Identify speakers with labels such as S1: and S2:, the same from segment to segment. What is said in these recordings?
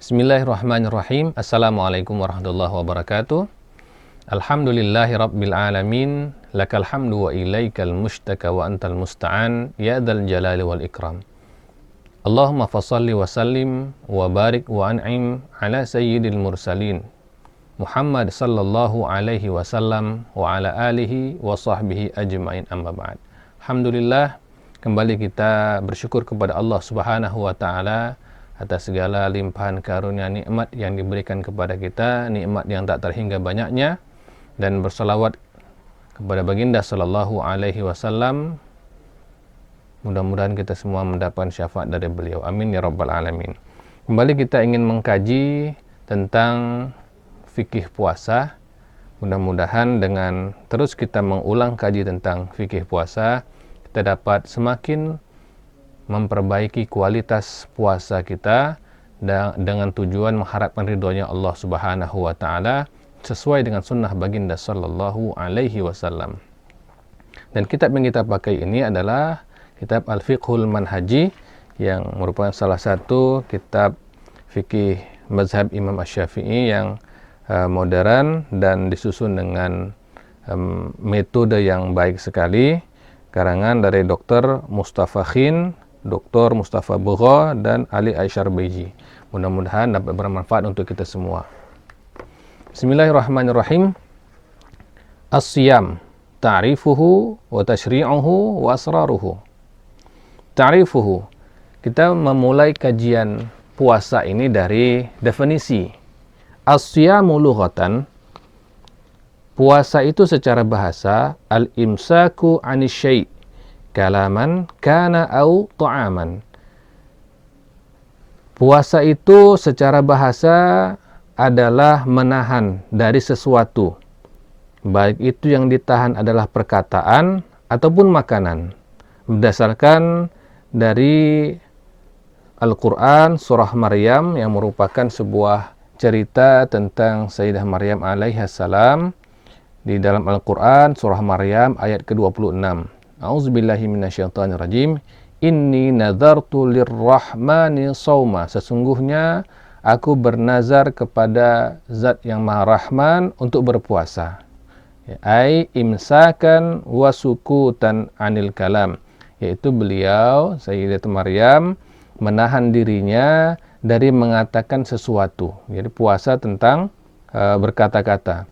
S1: Bismillahirrahmanirrahim. Assalamualaikum warahmatullahi wabarakatuh. Alhamdulillahi rabbil alamin. Lakal hamdu wa ilaikal mushtaka wa antal musta'an. Ya dzal jalali wal ikram. Allahumma fasalli wa sallim wa barik wa an'im ala sayyidil mursalin Muhammad sallallahu alaihi wasallam wa ala alihi wa sahbihi ajma'in, amma ba'd. Alhamdulillah, kembali kita bersyukur kepada Allah subhanahu wa ta'ala atas segala limpahan karunia nikmat yang diberikan kepada kita, nikmat yang tak terhingga banyaknya, dan bersalawat kepada baginda sallallahu alaihi wasallam. Mudah-mudahan kita semua mendapatkan syafaat dari beliau, amin ya rabbal alamin. Kembali kita ingin mengkaji tentang fikih puasa. Mudah-mudahan dengan terus kita mengulang kaji tentang fikih puasa, kita dapat semakin memperbaiki kualitas puasa kita dengan tujuan mengharapkan ridhonya Allah subhanahu wa ta'ala sesuai dengan sunnah baginda sallallahu alaihi wasallam. Dan kitab yang kita pakai ini adalah kitab Al-Fiqhul Manhaji, yang merupakan salah satu kitab fikih mazhab Imam Asy-Syafi'i yang modern dan disusun dengan metode yang baik sekali, karangan dari Dr. Mustafa Khin, Dr. Mustafa Bugha, dan Ali Aisyarbeji. Mudah-mudahan dapat bermanfaat untuk kita semua. Bismillahirrahmanirrahim. As-siyam, ta'rifuhu wa tashri'uhu wa asraruhu. Ta'rifuhu, kita memulai kajian puasa ini dari definisi. As-siyamu lughatan, puasa itu secara bahasa al-imsaku 'ani syai', kalaman kana au ta'aman. Puasa itu secara bahasa adalah menahan dari sesuatu, baik itu yang ditahan adalah perkataan ataupun makanan, berdasarkan dari Al-Quran surah Maryam yang merupakan sebuah cerita tentang Sayyidah Maryam alaihissalam. Di dalam Al-Quran surah Maryam ayat ke-26, A'udzubillahi minasyaitonirrajim. Inni nadartu lirrahmani shauma. Sesungguhnya aku bernazar kepada Zat yang Maha Rahman untuk berpuasa. Ai imsakan wa sukutan anil kalam. Yaitu beliau, Sayyidah Maryam, menahan dirinya dari mengatakan sesuatu. Jadi puasa tentang berkata-kata.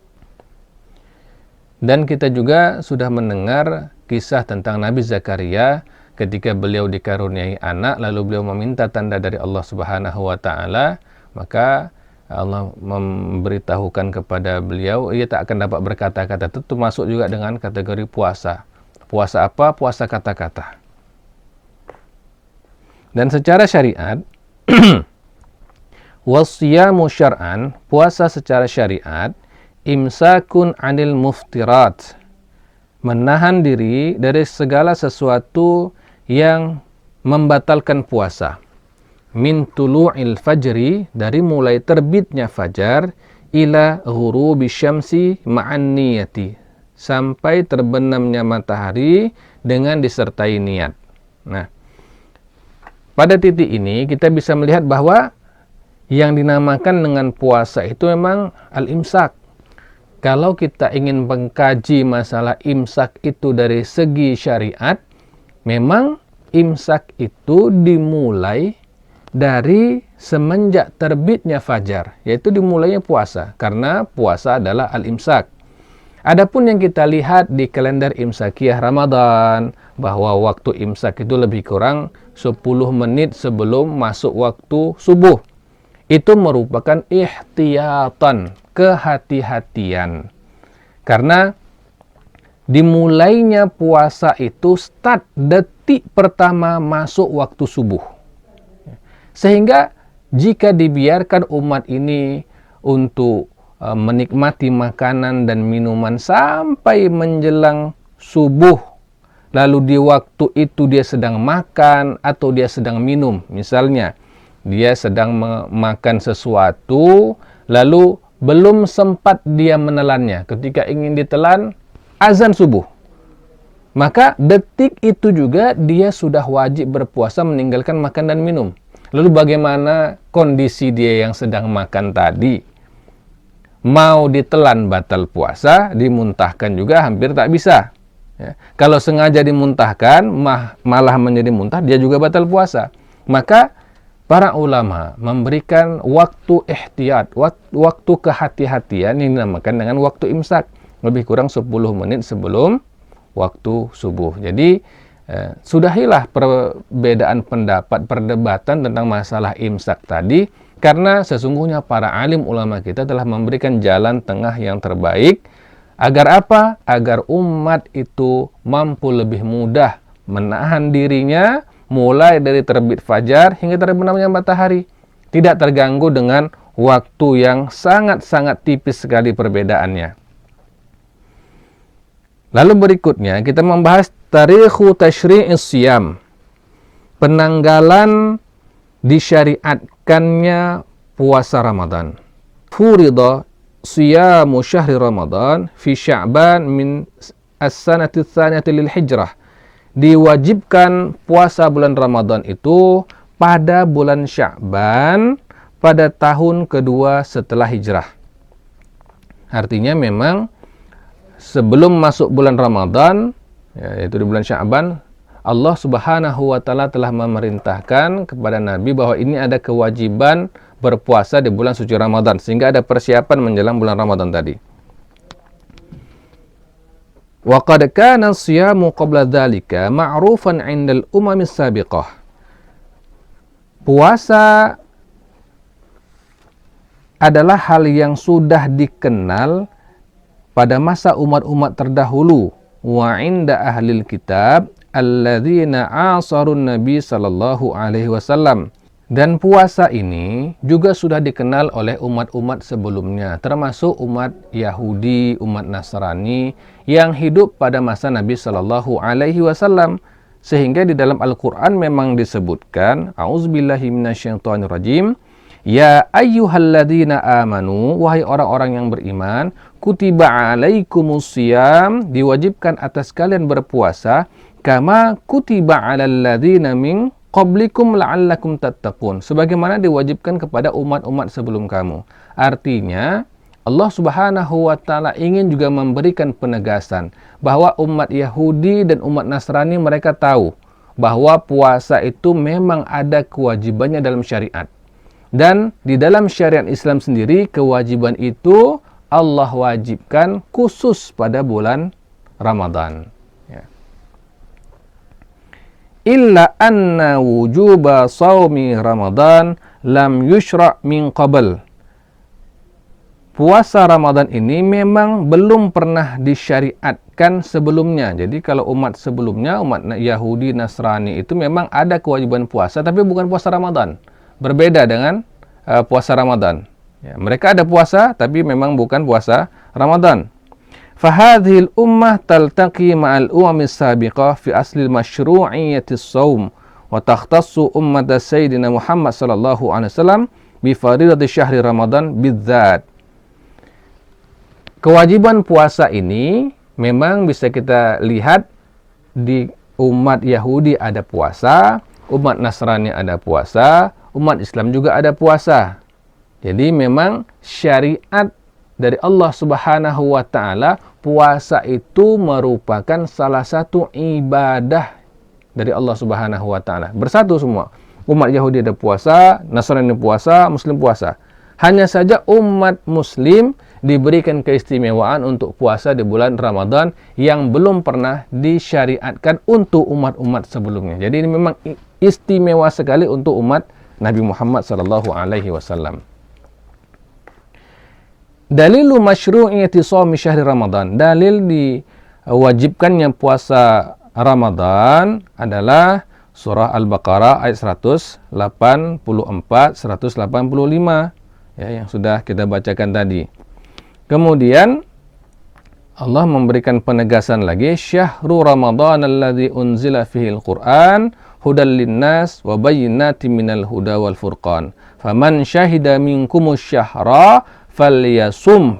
S1: Dan kita juga sudah mendengar kisah tentang Nabi Zakaria ketika beliau dikaruniai anak, lalu beliau meminta tanda dari Allah subhanahu wa ta'ala, maka Allah memberitahukan kepada beliau, ia tak akan dapat berkata-kata. Itu termasuk juga dengan kategori puasa. Puasa apa? Puasa kata-kata. Dan secara syariat, wasyamu syar'an, puasa secara syariat, imsakun anil muftirat, menahan diri dari segala sesuatu yang membatalkan puasa. Min tulu'il fajri, dari mulai terbitnya fajar, ila ghurubi syamsi ma'an niyati, sampai terbenamnya matahari dengan disertai niat. Nah, pada titik ini kita bisa melihat bahwa yang dinamakan dengan puasa itu memang al-imsak. Kalau kita ingin mengkaji masalah imsak itu dari segi syariat, memang imsak itu dimulai dari semenjak terbitnya fajar, yaitu dimulainya puasa, karena puasa adalah al-imsak. Adapun yang kita lihat di kalender imsakiyah Ramadan, bahwa waktu imsak itu lebih kurang 10 menit sebelum masuk waktu subuh. Itu merupakan ihtiyatan, kehati-hatian. Karena dimulainya puasa itu start detik pertama masuk waktu subuh. Sehingga jika dibiarkan umat ini untuk menikmati makanan dan minuman sampai menjelang subuh, lalu di waktu itu dia sedang makan atau dia sedang minum, misalnya dia sedang makan sesuatu, lalu belum sempat dia menelannya, ketika ingin ditelan, azan subuh. Maka detik itu juga dia sudah wajib berpuasa meninggalkan makan dan minum. Lalu bagaimana kondisi dia yang sedang makan tadi? Mau ditelan batal puasa, dimuntahkan juga hampir tak bisa. Ya. Kalau sengaja dimuntahkan, malah menjadi muntah, dia juga batal puasa. Maka para ulama memberikan waktu ihtiyat, waktu kehati-hatian yang dinamakan dengan waktu imsak, lebih kurang 10 menit sebelum waktu subuh. Jadi sudahilah perbedaan pendapat, perdebatan tentang masalah imsak tadi, karena sesungguhnya para alim ulama kita telah memberikan jalan tengah yang terbaik. Agar apa? Agar umat itu mampu lebih mudah menahan dirinya mulai dari terbit fajar hingga terbenamnya matahari. Tidak terganggu dengan waktu yang sangat-sangat tipis sekali perbedaannya. Lalu berikutnya kita membahas tarikhu tasyri'is siyam. Penanggalan disyariatkannya puasa Ramadan. Furida siyamu syahri Ramadan fi Sya'ban min as-sanati tsaniyati lil hijrah. Diwajibkan puasa bulan Ramadan itu pada bulan Sya'ban pada tahun kedua setelah hijrah. Artinya memang sebelum masuk bulan Ramadan, yaitu di bulan Sya'ban, Allah Subhanahu wa taala telah memerintahkan kepada Nabi bahwa ini ada kewajiban berpuasa di bulan suci Ramadan, sehingga ada persiapan menjelang bulan Ramadan tadi. Wa qad kana as-siyamu qabla dzalika ma'rufan 'indal umamis sabiqah. Puasa adalah hal yang sudah dikenal pada masa umat-umat terdahulu, wa 'inda ahlil kitab alladzina asarun nabi sallallahu alaihi wasallam. Dan puasa ini juga sudah dikenal oleh umat-umat sebelumnya, termasuk umat Yahudi, umat Nasrani yang hidup pada masa Nabi sallallahu alaihi wasallam. Sehingga di dalam Al-Qur'an memang disebutkan, a'udzubillahi minasyaitonirrajim, ya ayyuhalladzina amanu, wahai orang-orang yang beriman, kutiba alaikumusiyam, diwajibkan atas kalian berpuasa, kama kutiba alal ladzina min qablikum la'allakum tattaqun, sebagaimana diwajibkan kepada umat-umat sebelum kamu. Artinya Allah Subhanahu wa taala ingin juga memberikan penegasan bahwa umat Yahudi dan umat Nasrani mereka tahu bahwa puasa itu memang ada kewajibannya dalam syariat. Dan di dalam syariat Islam sendiri kewajiban itu Allah wajibkan khusus pada bulan Ramadan. Illa anna wujuba shaumi Ramadan lam yushra' min qabl. Puasa Ramadan ini memang belum pernah disyariatkan sebelumnya. Jadi kalau umat sebelumnya, umat Yahudi, Nasrani itu memang ada kewajiban puasa, tapi bukan puasa Ramadan. Berbeda dengan puasa Ramadan. Ya, mereka ada puasa, tapi memang bukan puasa Ramadan. Fahadhil ummah taltaqi ma'al umamis sabiqah fi asli masyru'iyyati shaum wa takhtassu ummat sayyidina Muhammad sallallahu alaihi wasallam bi faridati syahri Ramadan bidzat. Kewajiban puasa ini memang bisa kita lihat di umat Yahudi ada puasa, umat Nasrani ada puasa, umat Islam juga ada puasa. Jadi memang syariat dari Allah Subhanahu wa taala, puasa itu merupakan salah satu ibadah dari Allah Subhanahu wa taala. Bersatu semua. Umat Yahudi ada puasa, Nasrani puasa, Muslim puasa. Hanya saja umat Muslim diberikan keistimewaan untuk puasa di bulan Ramadan yang belum pernah disyariatkan untuk umat-umat sebelumnya. Jadi ini memang istimewa sekali untuk umat Nabi Muhammad sallallahu alaihi wasallam. Dalilu masyru'iyyati shaumi syahri Ramadan. Dalil diwajibkannya puasa Ramadan adalah surah Al-Baqarah ayat 184, 185 ya, yang sudah kita bacakan tadi. Kemudian Allah memberikan penegasan lagi, syahru Ramadan alladzi unzila fihil Qur'an hudal linnas wa bayyinatin minal huda wal furqan. Faman syahida minkumus syahra falyasum.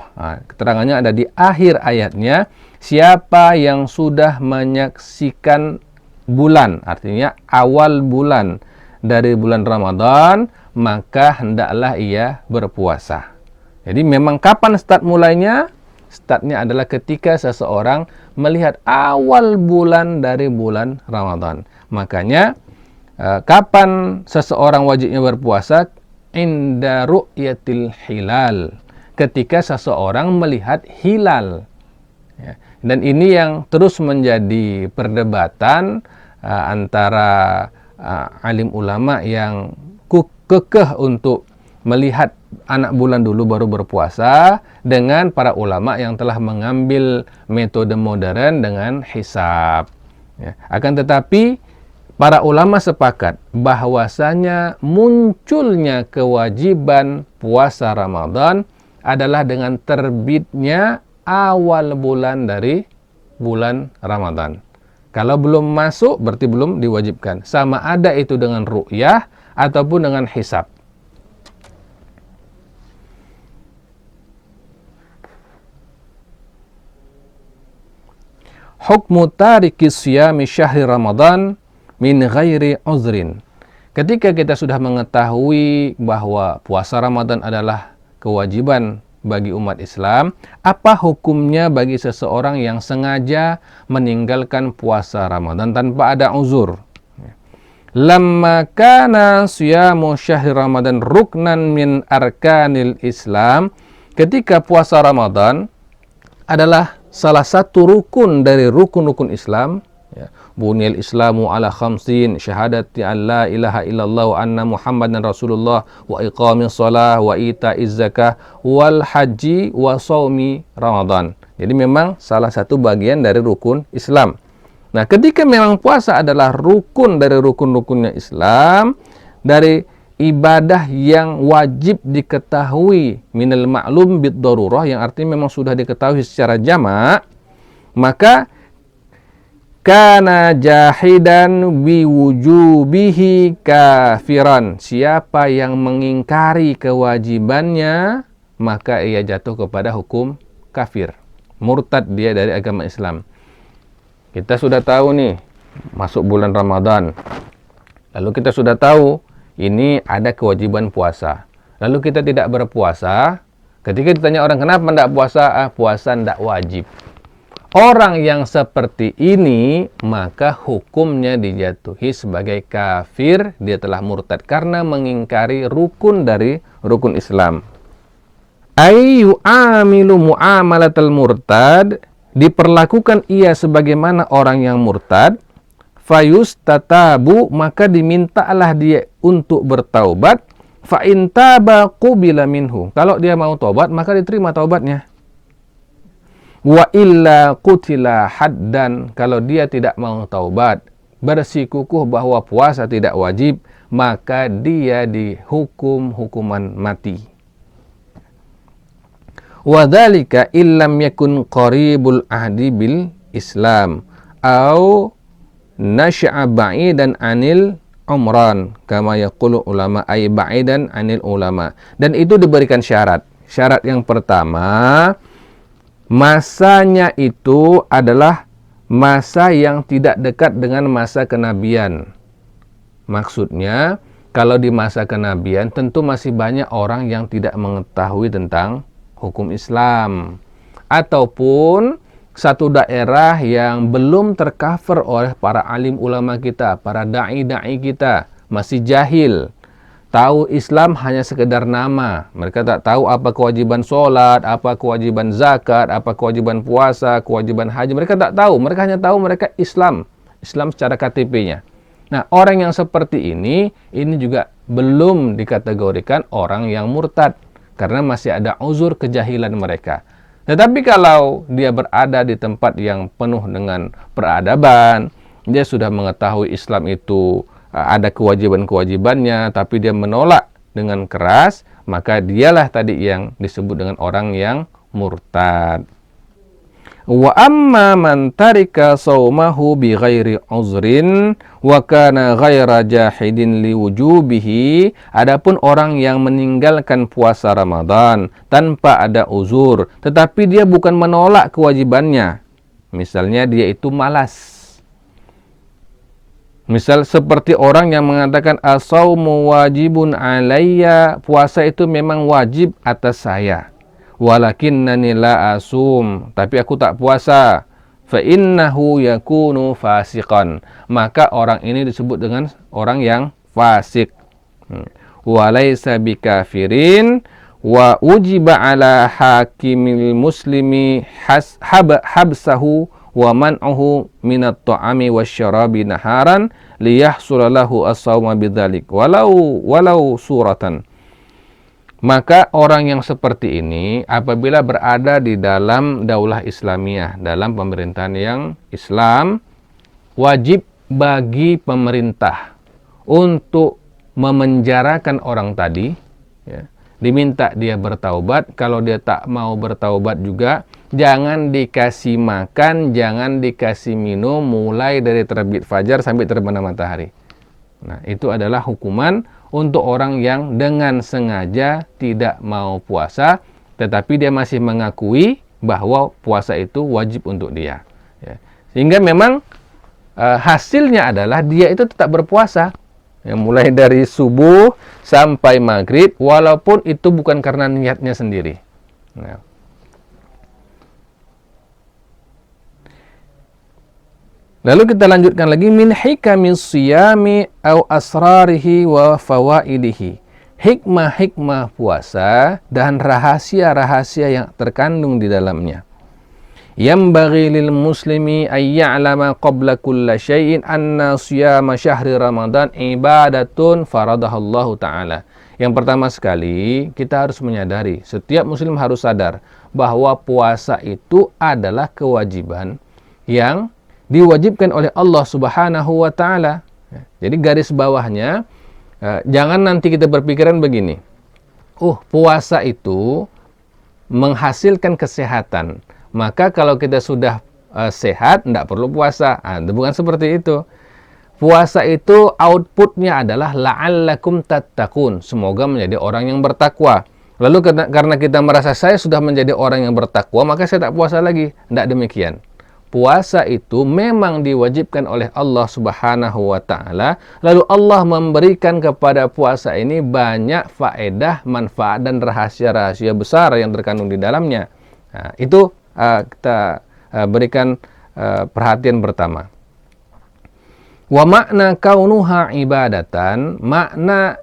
S1: Keterangannya ada di akhir ayatnya. Siapa yang sudah menyaksikan bulan, artinya awal bulan, dari bulan Ramadan, maka hendaklah ia berpuasa. Jadi memang kapan start mulainya? Startnya adalah ketika seseorang melihat awal bulan dari bulan Ramadan. Makanya kapan seseorang wajibnya berpuasa? Inda ru'yatil hilal. Ketika seseorang melihat hilal. Ya. Dan ini yang terus menjadi perdebatan antara alim ulama yang kekeh untuk melihat anak bulan dulu baru berpuasa, dengan para ulama yang telah mengambil metode modern dengan hisab. Ya. Akan tetapi para ulama sepakat bahwasanya munculnya kewajiban puasa Ramadan adalah dengan terbitnya awal bulan dari bulan Ramadan. Kalau belum masuk berarti belum diwajibkan. Sama ada itu dengan ru'yah ataupun dengan hisab. Hukmu tariki siyami syahri Ramadan min ghairi uzrin. Ketika kita sudah mengetahui bahwa puasa Ramadan adalah kewajiban bagi umat Islam, apa hukumnya bagi seseorang yang sengaja meninggalkan puasa Ramadan tanpa ada uzur? Lamma kana siyamu syahri Ramadan ruknan min arkanil Islam, ketika puasa Ramadan adalah salah satu rukun dari rukun-rukun Islam, ya. Bunyal Islamu ala khamsin, syahadati an la ilaha illallah wa anna Muhammadan Rasulullah, wa iqamis shalah wa ita'iz zakah wal haji wa shaumi Ramadan. Jadi memang salah satu bagian dari rukun Islam. Nah, ketika memang puasa adalah rukun dari rukun-rukunnya Islam, dari ibadah yang wajib diketahui minal ma'lum bid darurah, yang artinya memang sudah diketahui secara jamak, maka kana jahidan biwujubihi kafiran. Siapa yang mengingkari kewajibannya, maka ia jatuh kepada hukum kafir. Murtad dia dari agama Islam. Kita sudah tahu nih, masuk bulan Ramadan. Lalu kita sudah tahu ini ada kewajiban puasa. Lalu kita tidak berpuasa. Ketika ditanya orang kenapa tidak puasa, puasa tidak wajib. Orang yang seperti ini maka hukumnya dijatuhi sebagai kafir, dia telah murtad karena mengingkari rukun dari rukun Islam. Ayu amilu muamalatal murtad, diperlakukan ia sebagaimana orang yang murtad. Fayus tatabu, maka dimintalah dia untuk bertaubat. Fa in taba qubila minhu, kalau dia mau taubat maka diterima taubatnya. Wa illa qutila haddan, kalau dia tidak mau taubat, bersikukuh bahwa puasa tidak wajib, maka dia dihukum hukuman mati. Wa dzalika illam yakun qaribul ahdi bil Islam au nasya'a ba'idan anil umran kama yaqulu ulama, ay ba'idan anil ulama. Dan itu diberikan syarat. Syarat yang pertama, masanya itu adalah masa yang tidak dekat dengan masa kenabian. Maksudnya, kalau di masa kenabian tentu masih banyak orang yang tidak mengetahui tentang hukum Islam, ataupun satu daerah yang belum tercover oleh para alim ulama kita, para da'i-da'i kita, masih jahil. Tahu Islam hanya sekedar nama. Mereka tak tahu apa kewajiban sholat, apa kewajiban zakat, apa kewajiban puasa, kewajiban haji. Mereka tak tahu. Mereka hanya tahu mereka Islam. Islam secara KTP-nya. Nah, orang yang seperti ini juga belum dikategorikan orang yang murtad, karena masih ada uzur kejahilan mereka. Tetapi kalau dia berada di tempat yang penuh dengan peradaban, dia sudah mengetahui Islam itu ada kewajiban-kewajibannya, tapi dia menolak dengan keras, maka dialah tadi yang disebut dengan orang yang murtad. Wa amma man tarika saumahu bi ghairi uzrin wa kana ghaira jahidin li wujubihi, adapun orang yang meninggalkan puasa Ramadan tanpa ada uzur, tetapi dia bukan menolak kewajibannya. Misalnya dia itu malas. Misal seperti orang yang mengatakan as-saumu wajibun alayya, puasa itu memang wajib atas saya. Walakinnani la asum, tapi aku tak puasa. Fa innahu yakunu fasiqan, maka orang ini disebut dengan orang yang fasik. Walaysa bikafirin wa ujiba ala hakimil muslimi habsahu wa man'uhu minat ta'ami wasyarabi naharan liyahsula lahu as-sawma bidzalik walau suratan. Maka orang yang seperti ini apabila berada di dalam daulah Islamiyah, dalam pemerintahan yang Islam, wajib bagi pemerintah untuk memenjarakan orang tadi, ya, diminta dia bertaubat. Kalau dia tak mau bertaubat juga, jangan dikasih makan, jangan dikasih minum mulai dari terbit fajar sampai terbenam matahari. Nah, itu adalah hukuman untuk orang yang dengan sengaja tidak mau puasa, tetapi dia masih mengakui bahwa puasa itu wajib untuk dia. Ya. Sehingga memang hasilnya adalah dia itu tetap berpuasa, ya, mulai dari subuh sampai maghrib, walaupun itu bukan karena niatnya sendiri. Nah. Lalu kita lanjutkan lagi, min hikamis siyami au asrarihi wa fawaidihi. Hikmah-hikmah puasa dan rahasia-rahasia yang terkandung di dalamnya. Yambaghi lil muslimi ay ya'lama qabla kulli syai'in anna siyama syahri Ramadan ibadatun faradahallahu ta'ala. Yang pertama sekali, kita harus menyadari, setiap muslim harus sadar bahwa puasa itu adalah kewajiban yang diwajibkan oleh Allah Subhanahu wa ta'ala. Jadi garis bawahnya, jangan nanti kita berpikiran begini, puasa itu menghasilkan kesehatan, maka kalau kita sudah sehat, tidak perlu puasa. Bukan seperti itu. Puasa itu outputnya adalah la'allakum tattaqun, semoga menjadi orang yang bertakwa. Lalu karena kita merasa saya sudah menjadi orang yang bertakwa, maka saya tak puasa lagi. Tidak demikian. Puasa itu memang diwajibkan oleh Allah Subhanahu wa ta'ala. Lalu Allah memberikan kepada puasa ini banyak faedah, manfaat, dan rahasia-rahasia besar yang terkandung di dalamnya. Nah, itu kita berikan perhatian pertama. Wa makna kaunuha ibadatan, makna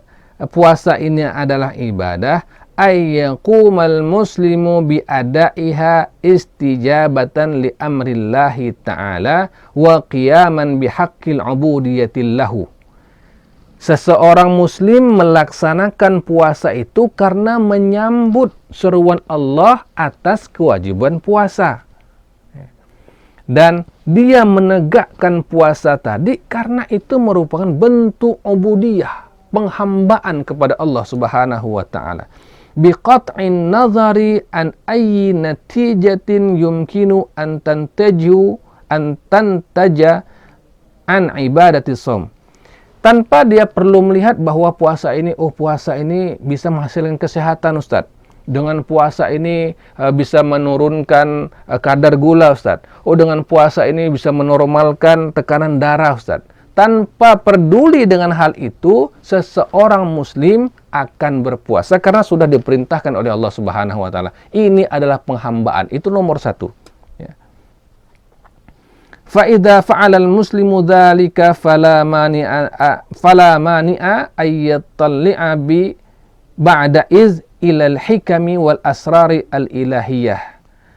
S1: puasa ini adalah ibadah, ayyaqumal muslimu biadaiha istijabatan li amrillahi ta'ala wa qiyaman bihaqqil ubudiyatillahu. Seseorang muslim melaksanakan puasa itu karena menyambut seruan Allah atas kewajiban puasa. Dan dia menegakkan puasa tadi karena itu merupakan bentuk ubudiyah, penghambaan kepada Allah Subhanahu wa ta'ala. Biqat'in nazari an ayyi natijatin yumkinu an tantaja an ibadati shaum. Tanpa dia perlu melihat bahwa puasa ini bisa menghasilkan kesehatan, Ustaz. Dengan puasa ini bisa menurunkan kadar gula, Ustaz. Dengan puasa ini bisa menormalkan tekanan darah, Ustaz. Tanpa peduli dengan hal itu, seseorang muslim akan berpuasa karena sudah diperintahkan oleh Allah Subhanahu wa ta'ala. Ini adalah penghambaan, itu nomor satu. Ya. Fa-idza fa'ala al-muslimu dzalika fala mani'a ayyatalli'a bi ba'da iz ilal hikami wal asrari al-ilahiyah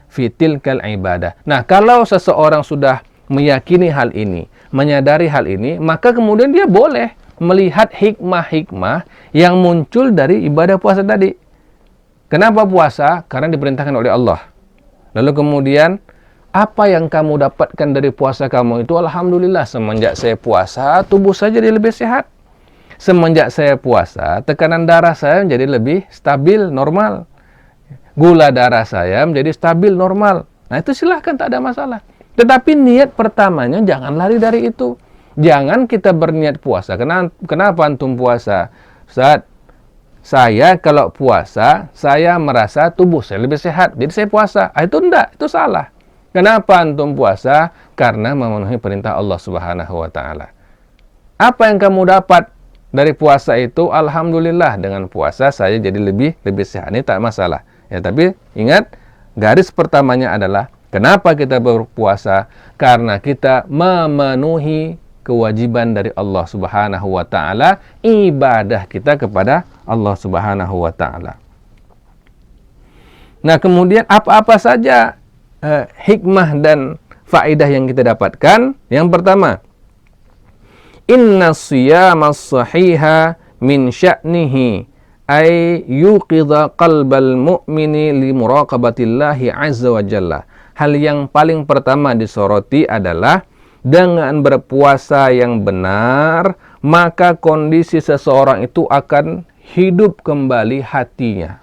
S1: fi tilkal ibadah. Nah, kalau seseorang sudah meyakini hal ini, menyadari hal ini, maka kemudian dia boleh melihat hikmah-hikmah yang muncul dari ibadah puasa tadi. Kenapa puasa? Karena diperintahkan oleh Allah. Lalu kemudian, apa yang kamu dapatkan dari puasa kamu itu? Alhamdulillah, semenjak saya puasa, tubuh saya jadi lebih sehat. Semenjak saya puasa, tekanan darah saya menjadi lebih stabil, normal. Gula darah saya menjadi stabil, normal. Nah, itu silahkan, tak ada masalah. Tetapi niat pertamanya jangan lari dari itu. Jangan kita berniat puasa. Kenapa antum puasa? Ustaz, saya kalau puasa, saya merasa tubuh saya lebih sehat. Jadi saya puasa. Itu enggak, itu salah. Kenapa antum puasa? Karena memenuhi perintah Allah Subhanahu wa ta'ala. Apa yang kamu dapat dari puasa itu? Alhamdulillah, dengan puasa saya jadi lebih sehat. Ini tak masalah. Ya, tapi ingat, garis pertamanya adalah kenapa kita berpuasa? Karena kita memenuhi kewajiban dari Allah Subhanahu wa taala, ibadah kita kepada Allah Subhanahu wa taala. Nah, kemudian apa-apa saja hikmah dan faedah yang kita dapatkan? Yang pertama, inna siyama sahiha min sya'nihi ay yuqidha qalbal mu'mini li muraqabatillahi azza wa jalla. Hal yang paling pertama disoroti adalah dengan berpuasa yang benar, maka kondisi seseorang itu akan hidup kembali hatinya.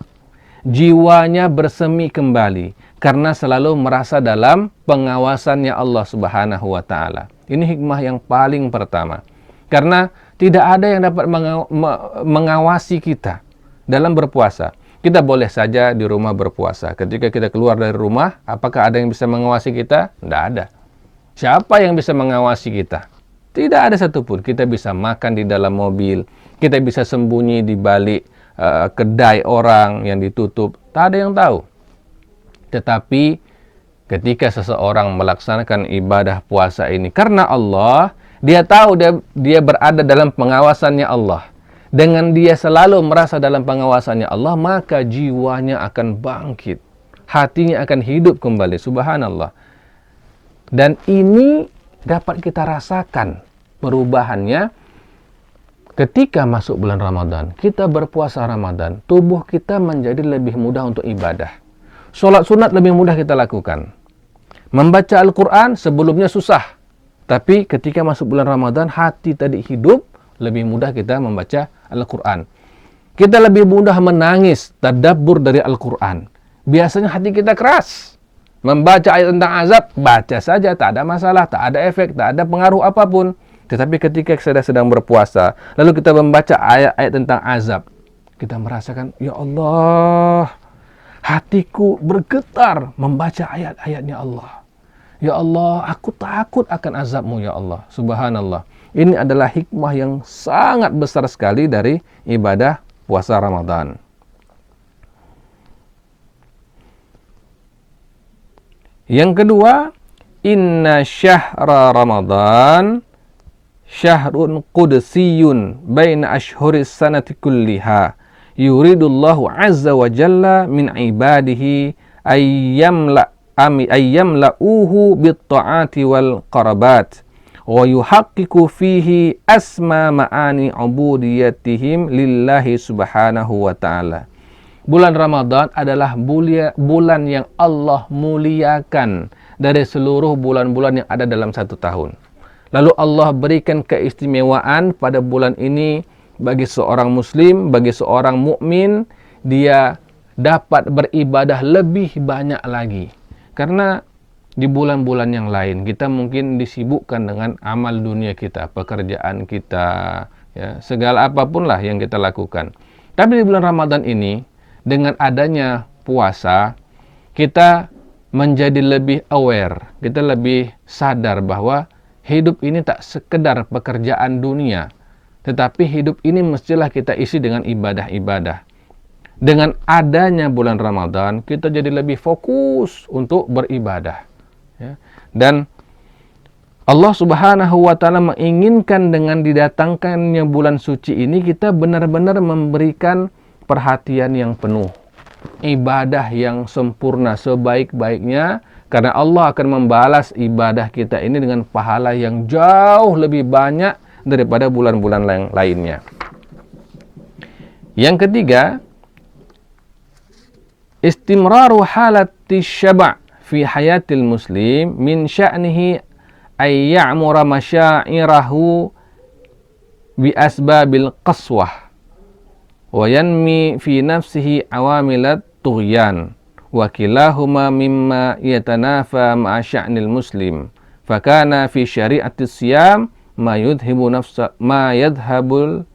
S1: Jiwanya bersemi kembali karena selalu merasa dalam pengawasannya Allah Subhanahu wa taala. Ini hikmah yang paling pertama. Karena tidak ada yang dapat mengawasi kita dalam berpuasa. Kita boleh saja di rumah berpuasa. Ketika kita keluar dari rumah, apakah ada yang bisa mengawasi kita? Tidak ada. Siapa yang bisa mengawasi kita? Tidak ada satupun. Kita bisa makan di dalam mobil, kita bisa sembunyi di balik kedai orang yang ditutup. Tak ada yang tahu. Tetapi ketika seseorang melaksanakan ibadah puasa ini karena Allah, dia tahu dia berada dalam pengawasannya Allah. Dengan dia selalu merasa dalam pengawasannya Allah, maka jiwanya akan bangkit. Hatinya akan hidup kembali. Subhanallah. Dan ini dapat kita rasakan perubahannya ketika masuk bulan Ramadan. Kita berpuasa Ramadan, tubuh kita menjadi lebih mudah untuk ibadah. Sholat sunat lebih mudah kita lakukan. Membaca Al-Quran sebelumnya susah. Tapi ketika masuk bulan Ramadan, hati tadi hidup, lebih mudah kita membaca Al-Quran. Kita lebih mudah menangis, tadabbur dari Al-Quran. Biasanya hati kita keras. Membaca ayat tentang azab, baca saja, tak ada masalah, tak ada efek, tak ada pengaruh apapun. Tetapi ketika kita sedang berpuasa, lalu kita membaca ayat-ayat tentang azab, kita merasakan, ya Allah, hatiku bergetar membaca ayat-ayatnya Allah. Ya Allah, aku takut akan azabmu, ya Allah. Subhanallah. Ini adalah hikmah yang sangat besar sekali dari ibadah puasa Ramadan. Yang kedua, inna syahra Ramadan syahrun qudsiyun baina ashhuris sanati kulliha. Yuridullahu azza wa jalla min ibadihi ayyamla'uhu bit-ta'ati wal qarabat wa yuhaqqiqu fihi asma ma'ani ubudiyatihim lillahi subhanahu wa ta'ala. Bulan Ramadan adalah bulan yang Allah muliakan dari seluruh bulan-bulan yang ada dalam satu tahun. Lalu Allah berikan keistimewaan pada bulan ini bagi seorang muslim, bagi seorang mukmin, dia dapat beribadah lebih banyak lagi. Karena di bulan-bulan yang lain kita mungkin disibukkan dengan amal dunia kita, pekerjaan kita, ya, segala apapun lah yang kita lakukan. Tapi di bulan Ramadan ini, dengan adanya puasa, kita menjadi lebih aware, kita lebih sadar bahwa hidup ini tak sekedar pekerjaan dunia, tetapi hidup ini mestilah kita isi dengan ibadah-ibadah. Dengan adanya bulan Ramadan, kita jadi lebih fokus untuk beribadah. Ya. Dan Allah Subhanahu wa ta'ala menginginkan dengan didatangkannya bulan suci ini, kita benar-benar memberikan perhatian yang penuh, ibadah yang sempurna sebaik-baiknya, karena Allah akan membalas ibadah kita ini dengan pahala yang jauh lebih banyak daripada bulan-bulan lainnya. Yang ketiga, istimraru halati syaba' fi hayatil muslim min sya'nihi ay ya'mura masyairahu bi asbabil qaswah wa yanmi fi nafsihi awamilat tughyan wa kilahuma mimma yatanafa ma'a sya'nil muslim fakana fi syari'atis siyam ma yadhhabul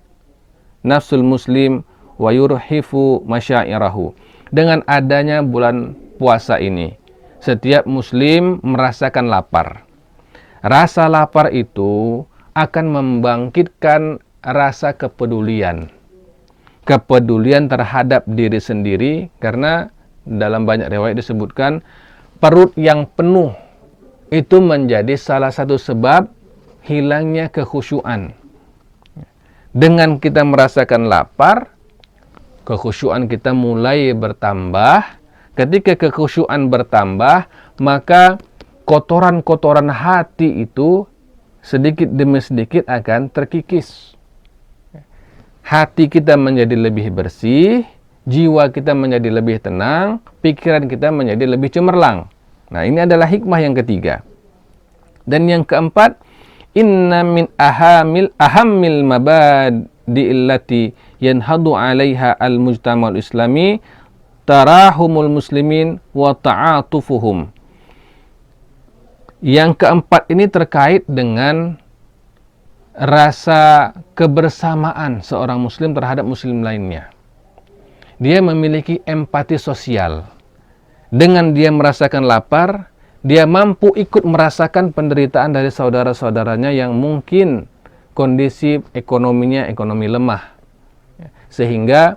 S1: nafsul muslim wa yurhifu masyairahu. Dengan adanya bulan puasa ini, setiap muslim merasakan lapar. Rasa lapar itu akan membangkitkan rasa kepedulian terhadap diri sendiri, karena dalam banyak riwayat disebutkan perut yang penuh itu menjadi salah satu sebab hilangnya kekhusyuan. Dengan kita merasakan lapar, kekhusyuan kita mulai bertambah. Ketika kekhusyuan bertambah, maka kotoran-kotoran hati itu sedikit demi sedikit akan terkikis. Hati kita menjadi lebih bersih, jiwa kita menjadi lebih tenang, pikiran kita menjadi lebih cemerlang. Nah, ini adalah hikmah yang ketiga. Dan yang keempat, inna min ahammil mabadi illati yanhadu 'alaiha al-mujtama'ul islami tarahumul muslimin wa ta'atufuhum. Yang keempat ini terkait dengan rasa kebersamaan seorang muslim terhadap muslim lainnya. Dia memiliki empati sosial. Dengan dia merasakan lapar, dia mampu ikut merasakan penderitaan dari saudara-saudaranya yang mungkin kondisi ekonominya ekonomi lemah. Sehingga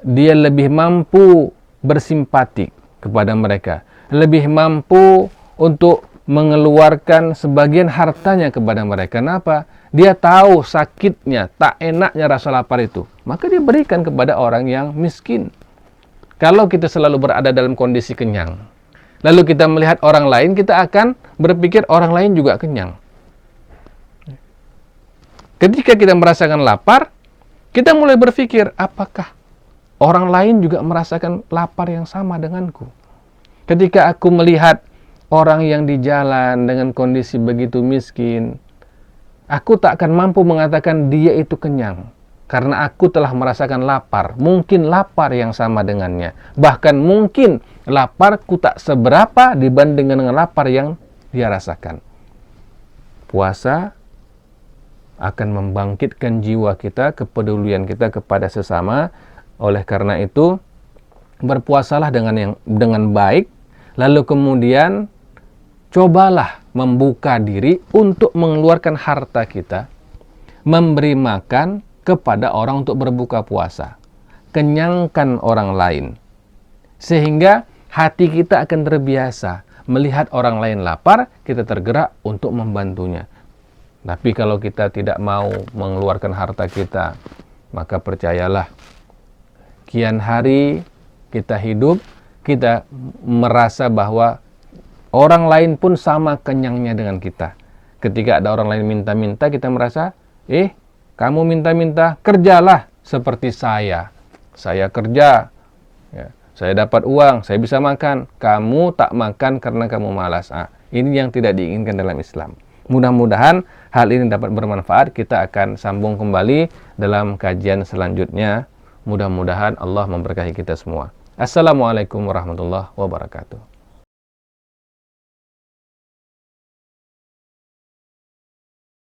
S1: dia lebih mampu bersimpati kepada mereka, lebih mampu untuk mengeluarkan sebagian hartanya kepada mereka. Kenapa? Dia tahu sakitnya, tak enaknya rasa lapar itu. Maka dia berikan kepada orang yang miskin. Kalau kita selalu berada dalam kondisi kenyang, lalu kita melihat orang lain, kita akan berpikir orang lain juga kenyang. Ketika kita merasakan lapar, kita mulai berpikir, apakah orang lain juga merasakan lapar yang sama denganku? Ketika aku melihat orang yang di jalan dengan kondisi begitu miskin, aku tak akan mampu mengatakan dia itu kenyang, karena aku telah merasakan lapar. Mungkin lapar yang sama dengannya, bahkan mungkin laparku tak seberapa dibandingkan dengan lapar yang dia rasakan. Puasa akan membangkitkan jiwa kita, kepedulian kita kepada sesama. Oleh karena itu, berpuasalah dengan baik, lalu kemudian cobalah membuka diri untuk mengeluarkan harta kita, memberi makan kepada orang untuk berbuka puasa. Kenyangkan orang lain. Sehingga hati kita akan terbiasa. Melihat orang lain lapar, kita tergerak untuk membantunya. Tapi kalau kita tidak mau mengeluarkan harta kita, maka percayalah, kian hari kita hidup, kita merasa bahwa orang lain pun sama kenyangnya dengan kita. Ketika ada orang lain minta-minta, kita merasa, kamu minta-minta, kerjalah seperti saya. Saya kerja, ya, saya dapat uang, saya bisa makan. Kamu tak makan karena kamu malas. Ini yang tidak diinginkan dalam Islam. Mudah-mudahan hal ini dapat bermanfaat. Kita akan sambung kembali dalam kajian selanjutnya. Mudah-mudahan Allah memberkahi kita semua. Assalamualaikum warahmatullahi wabarakatuh.